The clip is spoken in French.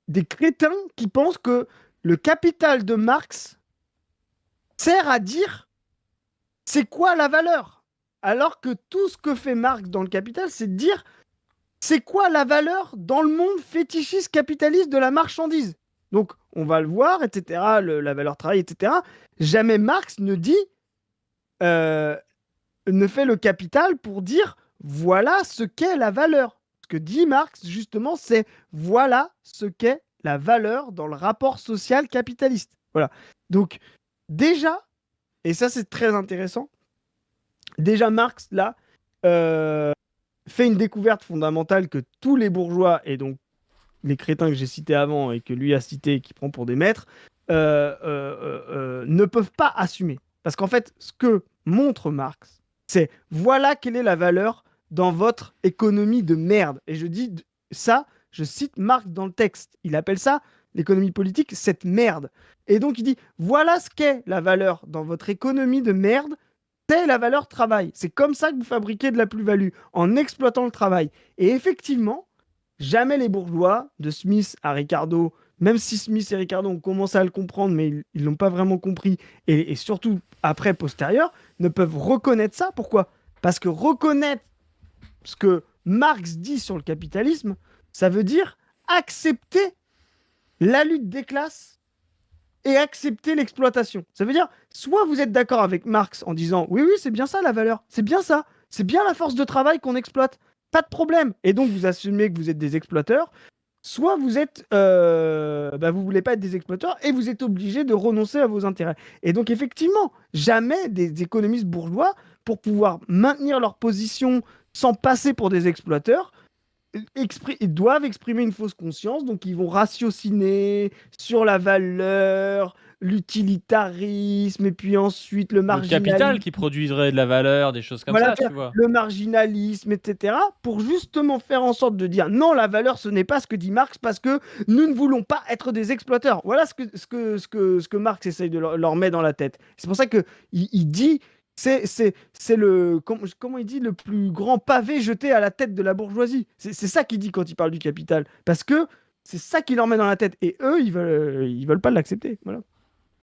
des crétins qui pensent que le capital de Marx sert à dire c'est quoi la valeur. Alors que tout ce que fait Marx dans le Capital, c'est de dire c'est quoi la valeur dans le monde fétichiste capitaliste de la marchandise. Donc, on va le voir, etc., la valeur travail, etc. Jamais Marx ne dit, euh, ne fait le capital pour dire voilà ce qu'est la valeur. Ce que dit Marx, justement, c'est voilà ce qu'est la valeur dans le rapport social capitaliste. Voilà. Donc, déjà, et ça c'est très intéressant, déjà Marx, là, euh, fait une découverte fondamentale que tous les bourgeois, et donc les crétins que j'ai cités avant et que lui a cités et qui prend pour des maîtres, ne peuvent pas assumer. Parce qu'en fait, ce que montre Marx, c'est voilà quelle est la valeur dans votre économie de merde. Et je dis ça, je cite Marx dans le texte. Il appelle ça, l'économie politique, cette merde. Et donc il dit, voilà ce qu'est la valeur dans votre économie de merde, c'est la valeur travail. C'est comme ça que vous fabriquez de la plus-value, en exploitant le travail. Et effectivement, jamais les bourgeois, de Smith à Ricardo, même si Smith et Ricardo ont commencé à le comprendre, mais ils ne l'ont pas vraiment compris, et surtout après, postérieur, ne peuvent reconnaître ça. Pourquoi? Parce que reconnaître ce que Marx dit sur le capitalisme, ça veut dire accepter la lutte des classes et accepter l'exploitation. Ça veut dire, soit vous êtes d'accord avec Marx en disant, oui, oui, c'est bien ça la valeur, c'est bien ça, c'est bien la force de travail qu'on exploite, pas de problème. Et donc vous assumez que vous êtes des exploiteurs, soit vous êtes, vous voulez pas être des exploiteurs et vous êtes obligé de renoncer à vos intérêts. Et donc effectivement, jamais des économistes bourgeois, pour pouvoir maintenir leur position sans passer pour des exploiteurs, ils doivent exprimer une fausse conscience, donc ils vont ratiociner sur la valeur, l'utilitarisme, et puis ensuite le Le capital marginalisme, qui produirait de la valeur, des choses comme voilà, ça, tu vois. le marginalisme, etc., pour justement faire en sorte de dire non, la valeur, ce n'est pas ce que dit Marx, parce que nous ne voulons pas être des exploiteurs. Voilà ce que Marx essaye de leur mettre dans la tête. C'est pour ça que il dit, c'est comment il dit, le plus grand pavé jeté à la tête de la bourgeoisie. C'est ça qu'il dit quand il parle du capital. Parce que c'est ça qui leur met dans la tête. Et eux, ils veulent pas l'accepter. Voilà.